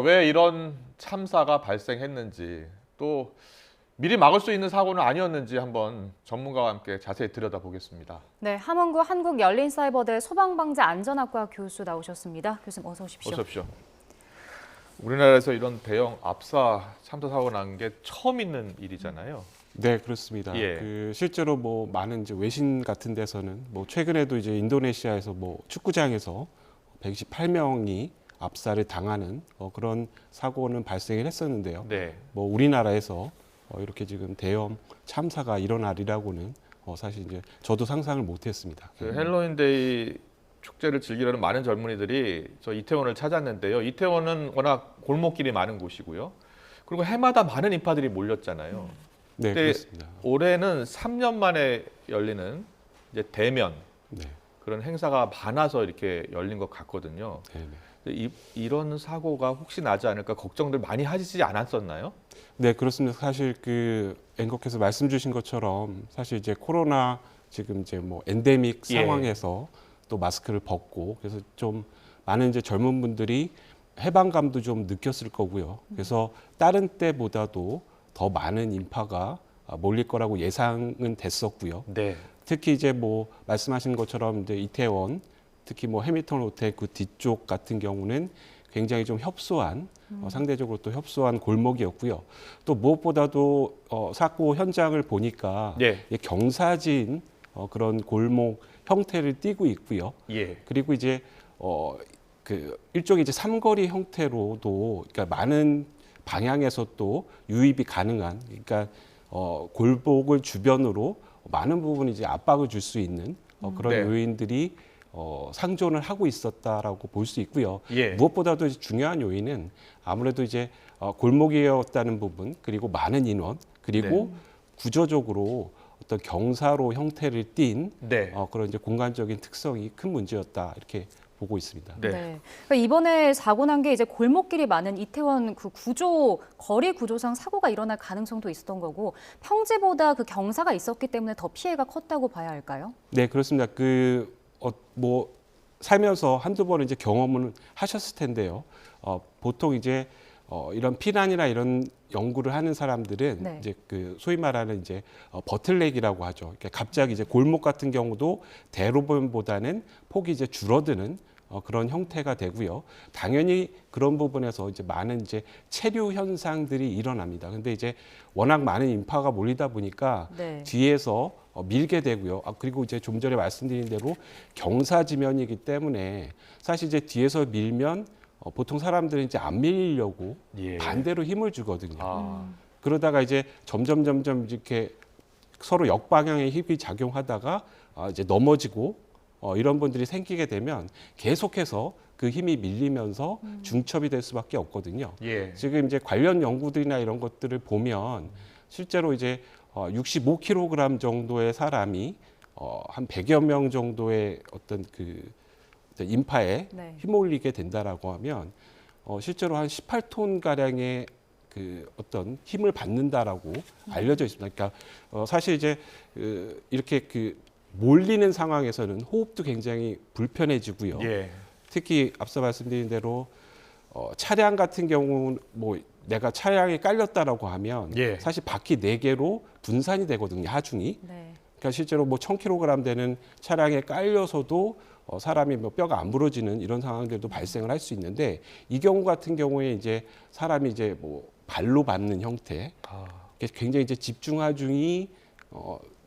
왜 이런 참사가 발생했는지 또 미리 막을 수 있는 사고는 아니었는지 한번 전문가와 함께 자세히 들여다보겠습니다. 네, 함원구 한국열린사이버대 소방방재안전학과 교수 나오셨습니다. 교수님 어서 오십시오. 어서 오십시오. 우리나라에서 이런 대형 압사 참사 사고 난 게 처음 있는 일이잖아요. 네, 그렇습니다. 예. 실제로 많은 이제 외신 같은 데서는 최근에도 이제 인도네시아에서 축구장에서 128명이 압사를 당하는 그런 사고는 발생을 했었는데요. 네. 우리나라에서 이렇게 지금 대형 참사가 일어나리라고는 사실 이제 저도 상상을 못했습니다. 그 헬로윈데이 축제를 즐기려는 많은 젊은이들이 저 이태원을 찾았는데요. 이태원은 워낙 골목길이 많은 곳이고요. 그리고 해마다 많은 인파들이 몰렸잖아요. 네, 근데 그렇습니다. 올해는 3년 만에 열리는 이제 대면 네, 그런 행사가 많아서 이렇게 열린 것 같거든요. 네, 네. 이런 사고가 혹시 나지 않을까 걱정들 많이 하시지 않았었나요? 네, 그렇습니다. 사실 앵커께서 말씀 주신 것처럼 사실 이제 코로나 지금 이제 엔데믹 예. 상황에서 또 마스크를 벗고 그래서 좀 많은 이제 젊은 분들이 해방감도 좀 느꼈을 거고요. 그래서 다른 때보다도 더 많은 인파가 몰릴 거라고 예상은 됐었고요. 네. 특히 이제 말씀하신 것처럼 이제 이태원, 특히 해밀턴 호텔 그 뒤쪽 같은 경우는 굉장히 좀 협소한 상대적으로 또 협소한 골목이었고요. 또 무엇보다도 사고 현장을 보니까 예. 경사진 그런 골목 형태를 띠고 있고요. 예. 그리고 이제 일종의 이제 삼거리 형태로도 그러니까 많은 방향에서 또 유입이 가능한 그러니까 골목을 주변으로 많은 부분이 이제 압박을 줄 수 있는 그런 네. 요인들이 상존을 하고 있었다라고 볼 수 있고요. 예. 무엇보다도 중요한 요인은 아무래도 이제 골목이었다는 부분 그리고 많은 인원 그리고 구조적으로 어떤 경사로 형태를 띈 네. 그런 이제 공간적인 특성이 큰 문제였다 이렇게 보고 있습니다. 네. 네. 그러니까 이번에 사고 난 게 이제 골목길이 많은 이태원 그 거리 구조상 사고가 일어날 가능성도 있었던 거고 평지보다 그 경사가 있었기 때문에 더 피해가 컸다고 봐야 할까요? 네, 그렇습니다. 살면서 한두 번은 이제 경험을 하셨을 텐데요. 보통 이제 이런 피난이나 이런 연구를 하는 사람들은 네. 이제 소위 말하는 이제 버틀넥이라고 하죠. 그러니까 갑자기 이제 골목 같은 경우도 대로변보다는 폭이 이제 줄어드는 그런 형태가 되고요. 당연히 그런 부분에서 이제 많은 이제 체류 현상들이 일어납니다. 근데 이제 워낙 많은 인파가 몰리다 보니까 네. 뒤에서 밀게 되고요. 그리고 이제 좀 전에 말씀드린 대로 경사지면이기 때문에 사실 이제 뒤에서 밀면 보통 사람들은 이제 안 밀리려고 예. 반대로 힘을 주거든요. 아. 그러다가 이제 점점 이렇게 서로 역방향의 힘이 작용하다가 이제 넘어지고 이런 분들이 생기게 되면 계속해서 그 힘이 밀리면서 중첩이 될 수밖에 없거든요. 예. 지금 이제 관련 연구들이나 이런 것들을 보면 실제로 이제 65kg 정도의 사람이 한 100여 명 정도의 어떤 인파에 네. 휘몰리게 된다라고 하면 실제로 한 18톤 가량의 어떤 힘을 받는다라고 알려져 있습니다. 그러니까 사실 이제 이렇게 몰리는 상황에서는 호흡도 굉장히 불편해지고요. 예. 특히 앞서 말씀드린 대로 차량 같은 경우 내가 차량에 깔렸다라고 하면 예. 사실 바퀴 4개로 분산이 되거든요. 하중이. 네. 그러니까 실제로 1000kg 되는 차량에 깔려서도 사람이 뼈가 안 부러지는 이런 상황들도 발생을 할 수 있는데 이 경우 같은 경우에 이제 사람이 이제 발로 밟는 형태, 아. 굉장히 이제 집중하중이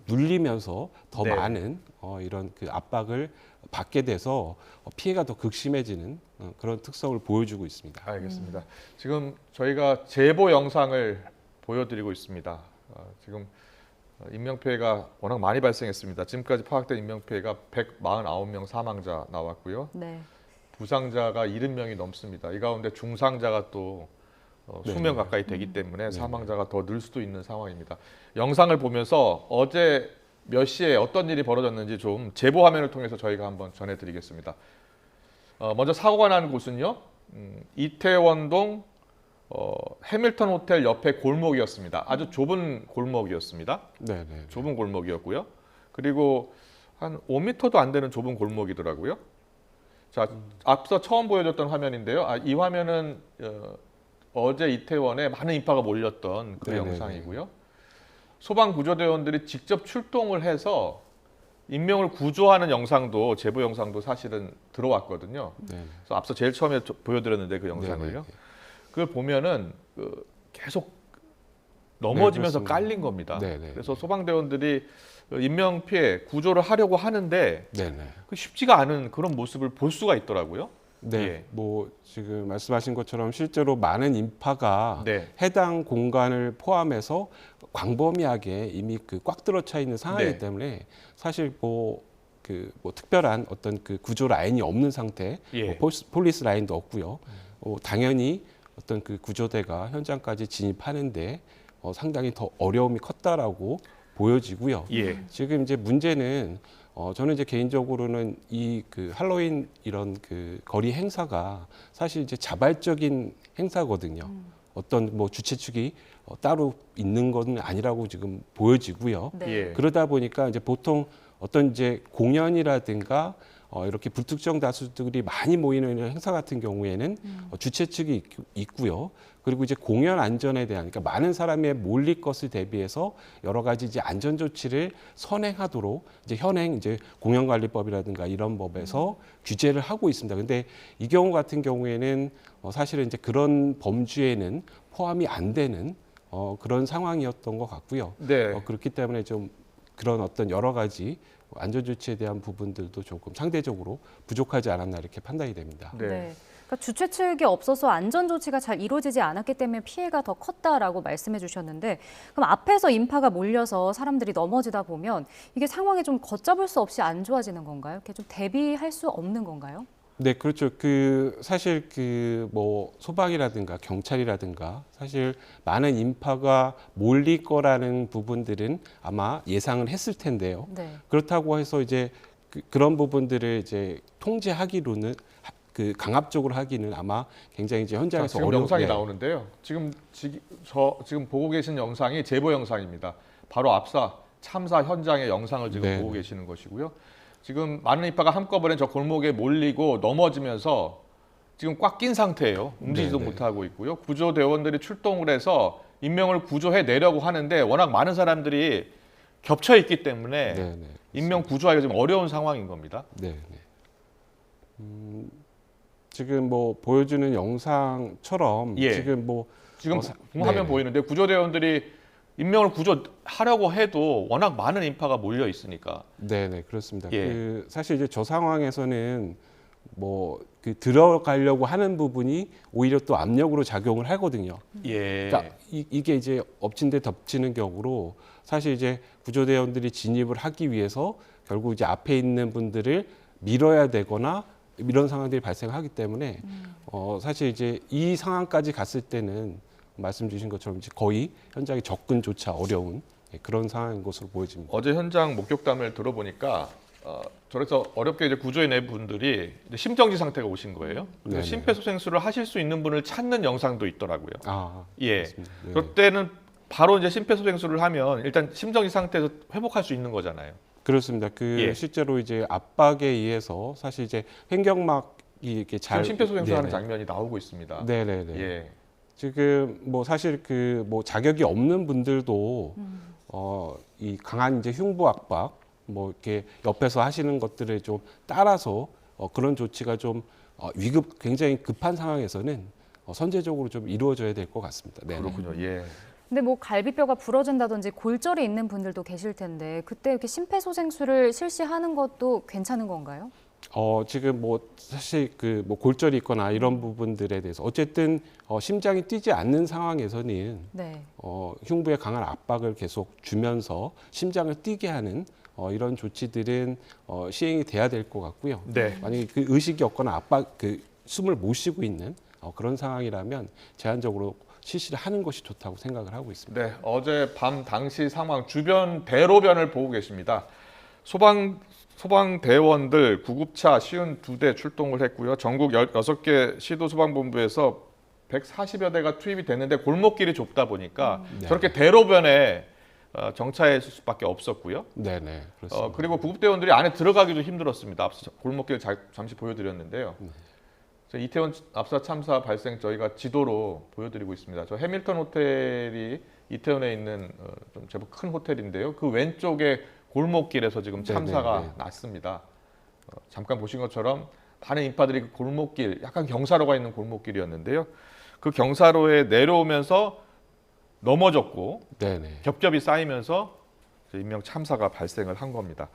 눌리면서 더 네. 많은 이런 압박을 받게 돼서 피해가 더 극심해지는 그런 특성을 보여주고 있습니다. 알겠습니다. 지금 저희가 제보 영상을 보여드리고 있습니다. 지금 인명피해가 워낙 많이 발생했습니다. 지금까지 파악된 인명피해가 149명 사망자 나왔고요. 네. 부상자가 70명이 넘습니다. 이 가운데 중상자가 또 수명 가까이 되기 때문에 사망자가 더 늘 수도 있는 상황입니다. 영상을 보면서 어제 몇 시에 어떤 일이 벌어졌는지 좀 제보 화면을 통해서 저희가 한번 전해드리겠습니다. 먼저 사고가 난 곳은요. 이태원동 해밀턴 호텔 옆에 골목이었습니다. 아주 좁은 골목이었습니다. 네. 좁은 골목이었고요. 그리고 한 5m도 안 되는 좁은 골목이더라고요. 자, 앞서 처음 보여줬던 화면인데요. 이 화면은 어제 이태원에 많은 인파가 몰렸던 그 네네네. 영상이고요. 소방 구조대원들이 직접 출동을 해서 인명을 구조하는 영상도 제보 영상도 사실은 들어왔거든요. 네. 그래서 앞서 제일 처음에 보여드렸는데 그 영상을요. 네네. 그걸 보면은 계속 넘어지면서 네, 그렇습니다. 깔린 겁니다. 네네. 그래서 소방대원들이 인명 피해 구조를 하려고 하는데 네네. 그 쉽지가 않은 그런 모습을 볼 수가 있더라고요. 네, 예. 뭐 지금 말씀하신 것처럼 실제로 많은 인파가 네. 해당 공간을 포함해서 광범위하게 이미 그 꽉 들어차 있는 상황이기 네. 때문에 사실 뭐 특별한 어떤 그 구조 라인이 없는 상태, 예. 폴리스 라인도 없고요. 당연히 어떤 그 구조대가 현장까지 진입하는데 상당히 더 어려움이 컸다라고 보여지고요. 예. 지금 이제 문제는 저는 이제 개인적으로는 이 그 할로윈 이런 그 거리 행사가 사실 이제 자발적인 행사거든요. 어떤 뭐 주최 측이 따로 있는 건 아니라고 지금 보여지고요. 네. 예. 그러다 보니까 이제 보통 어떤 이제 공연이라든가 이렇게 불특정 다수들이 많이 모이는 이런 행사 같은 경우에는 주최 측이 있고요. 그리고 이제 공연 안전에 대한, 그러니까 많은 사람이 몰릴 것을 대비해서 여러 가지 이제 안전 조치를 선행하도록 이제 현행 이제 공연관리법이라든가 이런 법에서 규제를 하고 있습니다. 근데 이 경우 같은 경우에는 사실은 이제 그런 범주에는 포함이 안 되는 그런 상황이었던 것 같고요. 네. 그렇기 때문에 좀 그런 어떤 여러 가지 안전 조치에 대한 부분들도 조금 상대적으로 부족하지 않았나 이렇게 판단이 됩니다. 네. 네. 그러니까 주최 측이 없어서 안전 조치가 잘 이루어지지 않았기 때문에 피해가 더 컸다라고 말씀해 주셨는데, 그럼 앞에서 인파가 몰려서 사람들이 넘어지다 보면 이게 상황이 좀 걷잡을 수 없이 안 좋아지는 건가요? 이렇게 좀 대비할 수 없는 건가요? 네, 그렇죠. 사실 뭐 소방이라든가 경찰이라든가 사실 많은 인파가 몰릴 거라는 부분들은 아마 예상을 했을 텐데요. 네. 그렇다고 해서 이제 그런 부분들을 이제 통제하기로는 강압적으로 하기는 아마 굉장히 이제 자, 현장에서 지금 어려운 영상이 네. 나오는데요. 지금 보고 계신 영상이 제보 영상입니다. 바로 앞서 참사 현장의 영상을 지금 네. 보고 계시는 것이고요. 지금 많은 인파가 한꺼번에 저 골목에 몰리고 넘어지면서 지금 꽉 낀 상태예요. 움직이지도 네, 네. 못하고 있고요. 구조대원들이 출동을 해서 인명을 구조해 내려고 하는데 워낙 많은 사람들이 겹쳐 있기 때문에 네, 네. 인명 구조하기가 좀 어려운 상황인 겁니다. 네, 네. 지금 뭐 보여주는 영상처럼 예. 지금 뭐 지금 네. 화면 보이는데 구조대원들이 인명을 구조하려고 해도 워낙 많은 인파가 몰려 있으니까. 네, 네, 그렇습니다. 예. 사실 이제 저 상황에서는 뭐 들어가려고 하는 부분이 오히려 또 압력으로 작용을 하거든요. 예. 그러니까 이게 이제 엎친 데 덮치는 격으로 사실 이제 구조대원들이 진입을 하기 위해서 결국 이제 앞에 있는 분들을 밀어야 되거나 이런 상황들이 발생하기 때문에 사실 이제 이 상황까지 갔을 때는 말씀 주신 것처럼 이제 거의 현장에 접근조차 어려운 그런 상황인 것으로 보여집니다. 어제 현장 목격담을 들어보니까 저래서 어렵게 이제 구조해낸 분들이 이제 심정지 상태가 오신 거예요. 그래서 네네. 심폐소생술을 하실 수 있는 분을 찾는 영상도 있더라고요. 아, 예. 맞습니다. 네. 그럴 때는 바로 이제 심폐소생술을 하면 일단 심정지 상태에서 회복할 수 있는 거잖아요. 그렇습니다. 예. 실제로 이제 압박에 의해서 사실 이제 횡격막이 이렇게 지금 심폐소생술하는 네네. 장면이 나오고 있습니다. 네네네. 예. 지금 뭐 사실 뭐 자격이 없는 분들도 이 강한 이제 흉부 압박 뭐 이렇게 옆에서 하시는 것들을 좀 따라서 그런 조치가 좀 굉장히 급한 상황에서는 선제적으로 좀 이루어져야 될 것 같습니다. 네. 그렇군요. 예. 근데 뭐 갈비뼈가 부러진다든지 골절이 있는 분들도 계실 텐데 그때 이렇게 심폐소생술을 실시하는 것도 괜찮은 건가요? 지금 뭐 사실 뭐 골절이 있거나 이런 부분들에 대해서 어쨌든 심장이 뛰지 않는 상황에서는 네. 흉부에 강한 압박을 계속 주면서 심장을 뛰게 하는 이런 조치들은 시행이 돼야 될 것 같고요. 네. 만약에 그 의식이 없거나 숨을 못 쉬고 있는 그런 상황이라면 제한적으로 실시를 하는 것이 좋다고 생각을 하고 있습니다. 네, 어제 밤 당시 상황 주변 대로변을 보고 계십니다. 소방대원들 구급차 52대 출동을 했고요. 전국 16개 시도소방본부에서 140여 대가 투입이 됐는데 골목길이 좁다 보니까 네. 저렇게 대로변에 정차했을 수밖에 없었고요. 네네. 그렇습니다. 그리고 구급대원들이 안에 들어가기도 힘들었습니다. 앞서 골목길 잠시 보여드렸는데요. 저 이태원 압사 참사 발생 저희가 지도로 보여드리고 있습니다. 저 해밀턴 호텔이 이태원에 있는 좀 제법 큰 호텔인데요. 그 왼쪽에 골목길에서 지금 참사가 네네. 났습니다. 잠깐 보신 것처럼 많은 인파들이 그 골목길, 약간 경사로가 있는 골목길이었는데요. 그 경사로에 내려오면서 넘어졌고 네네. 겹겹이 쌓이면서 인명 참사가 발생을 한 겁니다.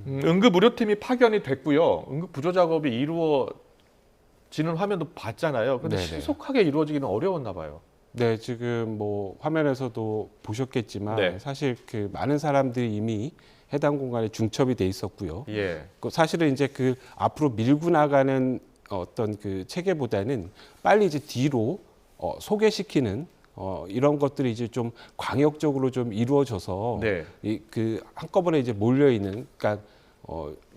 응급 의료팀이 파견이 됐고요. 응급 구조 작업이 이루어지는 화면도 봤잖아요. 그런데 네네. 신속하게 이루어지기는 어려웠나 봐요. 네, 지금 뭐 화면에서도 보셨겠지만 네. 사실 그 많은 사람들이 이미 해당 공간에 중첩이 돼 있었고요. 예. 그 사실은 이제 그 앞으로 밀고 나가는 어떤 그 체계보다는 빨리 이제 뒤로 소개시키는 이런 것들이 이제 좀 광역적으로 좀 이루어져서 네. 이 그 한꺼번에 이제 몰려 있는, 그러니까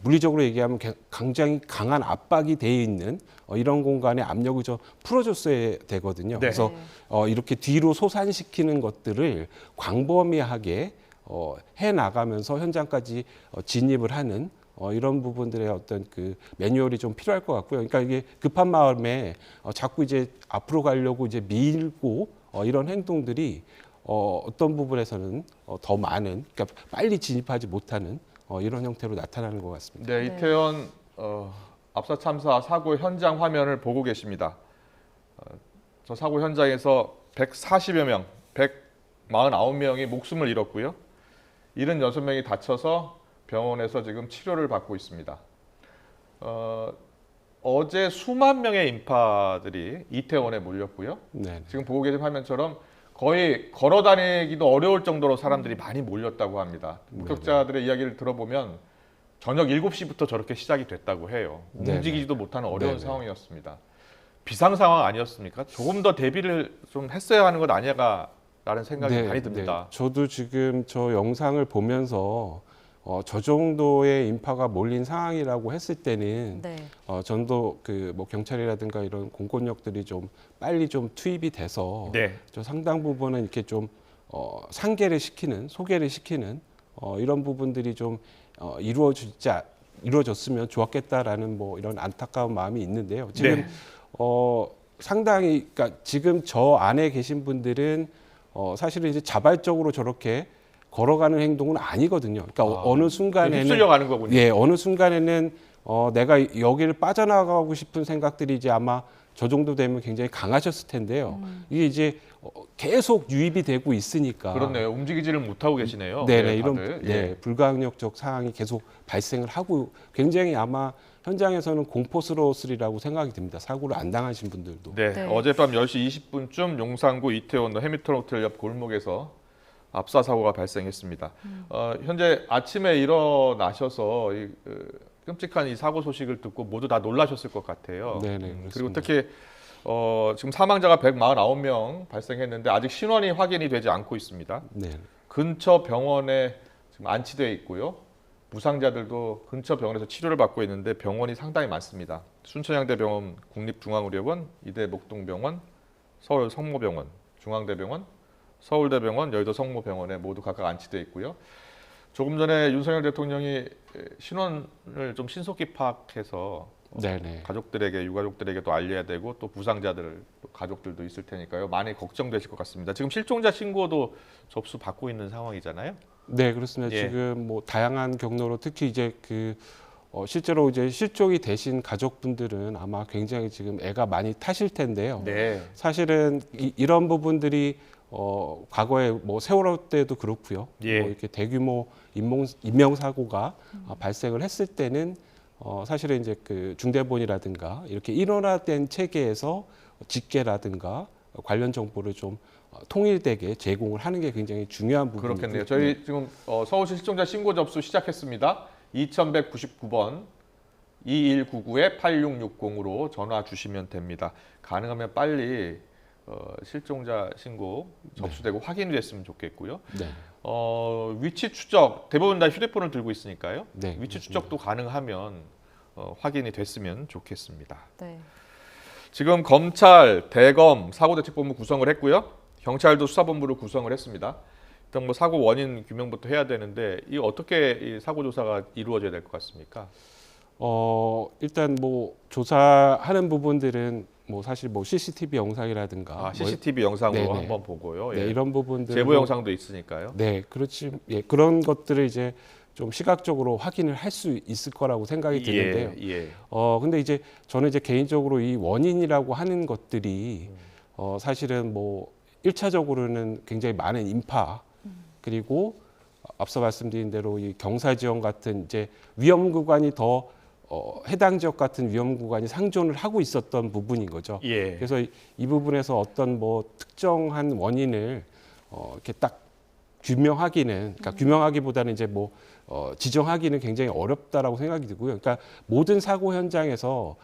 물리적으로 얘기하면 굉장히 강한 압박이 돼 있는 이런 공간의 압력을 좀 풀어줬어야 되거든요. 네. 그래서 이렇게 뒤로 소산시키는 것들을 광범위하게 해 나가면서 현장까지 진입을 하는 이런 부분들의 어떤 그 매뉴얼이 좀 필요할 것 같고요. 그러니까 이게 급한 마음에 자꾸 이제 앞으로 가려고 이제 밀고 이런 행동들이 어떤 부분에서는 더 많은, 그러니까 빨리 진입하지 못하는 이런 형태로 나타나는 것 같습니다. 네, 이태원 압사 참사 사고 현장 화면을 보고 계십니다. 저 사고 현장에서 140여 명, 149명이 목숨을 잃었고요. 76명이 다쳐서 병원에서 지금 치료를 받고 있습니다. 어제 수만 명의 인파들이 이태원에 몰렸고요. 네. 지금 보고 계신 화면처럼 거의 걸어 다니기도 어려울 정도로 사람들이 많이 몰렸다고 합니다. 목격자들의 이야기를 들어보면 저녁 7시부터 저렇게 시작이 됐다고 해요. 네네. 움직이지도 못하는 어려운 네네. 상황이었습니다. 비상 상황 아니었습니까? 조금 더 대비를 좀 했어야 하는 것 아니야라는 생각이 많이 듭니다. 저도 지금 저 영상을 보면서 저 정도의 인파가 몰린 상황이라고 했을 때는 네. 전도 그 뭐 경찰이라든가 이런 공권력들이 좀 빨리 좀 투입이 돼서 네. 저 상당 부분은 이렇게 좀 상계를 시키는, 소개를 시키는 이런 부분들이 좀 이루어졌으면 좋았겠다라는 뭐 이런 안타까운 마음이 있는데요. 지금 네. 상당히, 그러니까 지금 저 안에 계신 분들은 사실은 이제 자발적으로 저렇게 걸어가는 행동은 아니거든요. 그러니까 어느 순간에는 휩쓸려 가는 거군요. 예, 어느 순간에는 내가 여기를 빠져나가고 싶은 생각들이 이제 아마 저 정도 되면 굉장히 강하셨을 텐데요. 이게 이제 계속 유입이 되고 있으니까. 그렇네요. 움직이지를 못하고 계시네요. 네네, 이런 다들. 네, 불가항력적 상황이 계속 발생을 하고 굉장히 아마 현장에서는 공포스러웠으리라고 생각이 듭니다. 사고를 안 당하신 분들도. 네. 네. 어젯밤 10시 20분쯤 용산구 이태원 해밀턴 호텔 옆 골목에서 압사 사고가 발생했습니다. 현재 아침에 일어나셔서 끔찍한 이 사고 소식을 듣고 모두 다 놀라셨을 것 같아요. 네네, 그리고 그렇습니다. 특히 지금 사망자가 149명 발생했는데 아직 신원이 확인이 되지 않고 있습니다. 네. 근처 병원에 지금 안치되어 있고요. 부상자들도 근처 병원에서 치료를 받고 있는데 병원이 상당히 많습니다. 순천향대병원, 국립중앙의료원, 이대 목동병원, 서울 성모병원, 중앙대병원, 서울대병원, 여의도 성모병원에 모두 각각 안치되어 있고요. 조금 전에 윤석열 대통령이 신원을 좀 신속히 파악해서 네네. 가족들에게, 유가족들에게도 알려야 되고 또 부상자들, 또 가족들도 있을 테니까요. 많이 걱정되실 것 같습니다. 지금 실종자 신고도 접수 받고 있는 상황이잖아요. 네, 그렇습니다. 예. 지금 뭐 다양한 경로로 특히 이제 그 실제로 이제 실종이 되신 가족분들은 아마 굉장히 지금 애가 많이 타실 텐데요. 네. 사실은 이런 부분들이 과거에 뭐 세월호 때도 그렇고요. 예. 뭐 이렇게 대규모 인명 사고가 발생을 했을 때는 사실은 이제 그 중대본이라든가 이렇게 일원화된 체계에서 직계라든가 관련 정보를 좀 통일되게 제공을 하는 게 굉장히 중요한 부분이고요. 그렇겠네요. 저희 지금 서울시 실종자 신고 접수 시작했습니다. 2199번 2199-8660으로 전화 주시면 됩니다. 가능하면 빨리 실종자 신고 접수되고 확인이 됐으면 좋겠고요. 네. 위치 추적 대부분 다 휴대폰을 들고 있으니까요. 네, 위치 그렇습니다. 추적도 가능하면 확인이 됐으면 좋겠습니다. 네. 지금 검찰, 대검, 사고대책본부 구성을 했고요. 경찰도 수사본부를 구성을 했습니다. 일단 뭐 사고 원인 규명부터 해야 되는데 이 어떻게 이 사고 조사가 이루어져야 될 것 같습니까? 일단 뭐 조사하는 부분들은 뭐 사실 뭐 CCTV 영상이라든가 CCTV 영상으로 네네. 한번 보고요. 네, 예. 이런 부분들 제보 영상도 있으니까요. 네, 그렇지. 예, 그런 것들을 이제 좀 시각적으로 확인을 할 수 있을 거라고 생각이 드는데요. 예. 근데 이제 저는 이제 개인적으로 이 원인이라고 하는 것들이 사실은 뭐 1차적으로는 굉장히 많은 인파 그리고 앞서 말씀드린 대로 이 경사 지역 같은 이제 위험 구간이 더 해당 지역 같은 위험 구간이 상존을 하고 있었던 부분인 거죠. 예. 그래서 이 부분에서 어떤 뭐 특정한 원인을 이렇게 딱 규명하기는, 그러니까 규명하기보다는 이제 뭐 지정하기는 굉장히 어렵다라고 생각이 들고요. 그러니까 모든 사고 현장에서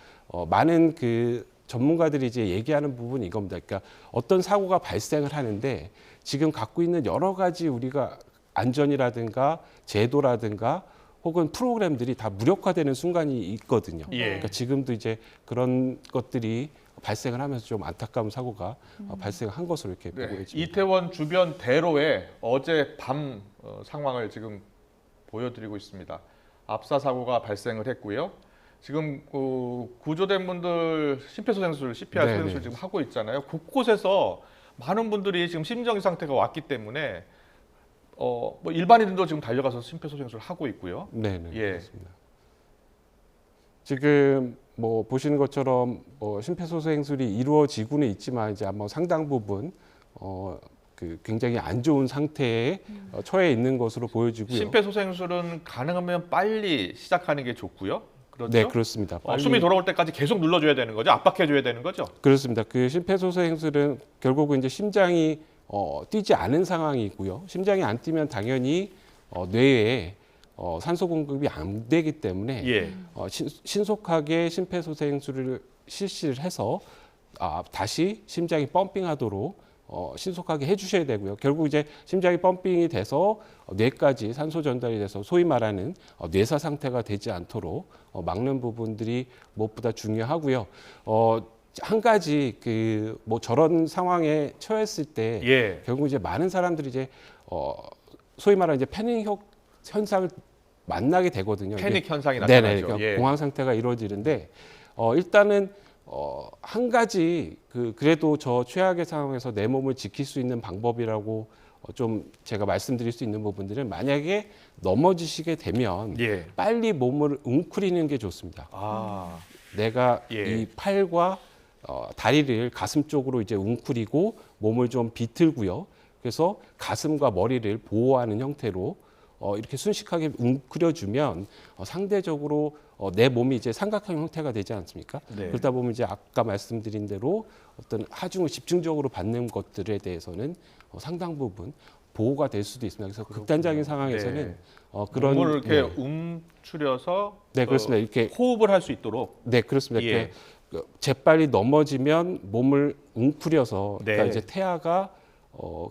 많은 그 전문가들이 이제 얘기하는 부분이 이겁니다. 그러니까 어떤 사고가 발생을 하는데 지금 갖고 있는 여러 가지 우리가 안전이라든가 제도라든가 혹은 프로그램들이 다 무력화되는 순간이 있거든요. 예. 그러니까 지금도 이제 그런 것들이 발생을 하면서 좀 안타까운 사고가 발생한 것으로 이렇게 보고 네. 있습니다. 이태원 주변 대로에 어제 밤 상황을 지금 보여드리고 있습니다. 압사 사고가 발생을 했고요. 지금 구조된 분들 심폐소생술, CPR 네네. 소생술 지금 하고 있잖아요. 곳곳에서 많은 분들이 지금 심정지 상태가 왔기 때문에 뭐 일반인들도 지금 달려가서 심폐소생술 하고 있고요. 네, 예. 그렇습니다. 지금 뭐 보시는 것처럼 심폐소생술이 이루어지고는 있지만 이제 아마 상당 부분 그 굉장히 안 좋은 상태에 처해 있는 것으로 보여지고요. 심폐소생술은 가능하면 빨리 시작하는 게 좋고요. 그렇죠? 네, 그렇습니다. 빨리 숨이 돌아올 때까지 계속 눌러줘야 되는 거죠? 압박해줘야 되는 거죠? 그렇습니다. 그 심폐소생술은 결국은 이제 심장이 뛰지 않은 상황이고요. 심장이 안 뛰면 당연히 뇌에 산소 공급이 안 되기 때문에 예. 신속하게 심폐소생술을 실시를 해서 다시 심장이 펌핑하도록 신속하게 해주셔야 되고요. 결국 이제 심장이 펌핑이 돼서 뇌까지 산소 전달이 돼서 소위 말하는 뇌사 상태가 되지 않도록 막는 부분들이 무엇보다 중요하고요. 한 가지 그 뭐 저런 상황에 처했을 때 예. 결국 이제 많은 사람들이 이제 소위 말하는 이제 패닉 현상을 만나게 되거든요. 패닉 현상이 네네, 나타나죠. 그러니까 예. 공황 상태가 이루어지는데 일단은 한 가지 그래도 저 최악의 상황에서 내 몸을 지킬 수 있는 방법이라고 좀 제가 말씀드릴 수 있는 부분들은 만약에 넘어지시게 되면 예. 빨리 몸을 웅크리는 게 좋습니다. 내가 예. 이 팔과 다리를 가슴 쪽으로 이제 웅크리고 몸을 좀 비틀고요. 그래서 가슴과 머리를 보호하는 형태로 이렇게 순식하게 웅크려주면 상대적으로 내 몸이 이제 삼각형 형태가 되지 않습니까? 네. 그러다 보면 이제 아까 말씀드린 대로 어떤 하중을 집중적으로 받는 것들에 대해서는 상당 부분 보호가 될 수도 있습니다. 그래서 극단적인 상황에서는 네. 그런 몸을 이렇게 네. 움츠려서 네, 그렇습니다. 이렇게 호흡을 할 수 있도록 네, 그렇습니다. 예. 이렇게 재빨리 넘어지면 몸을 웅크려서 네. 그러니까 이제 태아가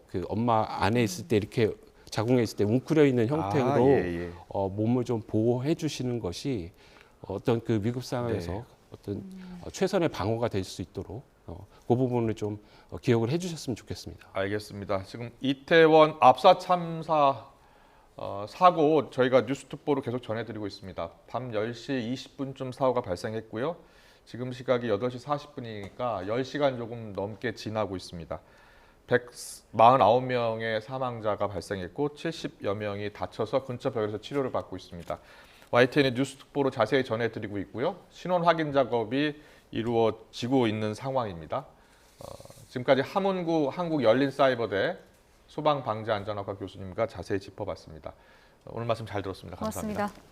그 엄마 안에 있을 때 이렇게 자궁에 있을 때 웅크려 있는 형태로 예. 몸을 좀 보호해 주시는 것이 어떤 그 위급 상황에서 네. 어떤 최선의 방어가 될 수 있도록 그 부분을 좀 기억을 해주셨으면 좋겠습니다. 알겠습니다. 지금 이태원 압사 참사 사고 저희가 뉴스특보로 계속 전해드리고 있습니다. 밤 10시 20분쯤 사고가 발생했고요. 지금 시각이 8시 40분이니까 10시간 조금 넘게 지나고 있습니다. 149명의 사망자가 발생했고 70여 명이 다쳐서 근처 병원에서 치료를 받고 있습니다. YTN의 뉴스특보로 자세히 전해드리고 있고요. 신원 확인 작업이 이루어지고 있는 상황입니다. 지금까지 함운구 한국열린사이버대 소방방재안전학과 교수님과 자세히 짚어봤습니다. 오늘 말씀 잘 들었습니다. 감사합니다. 고맙습니다.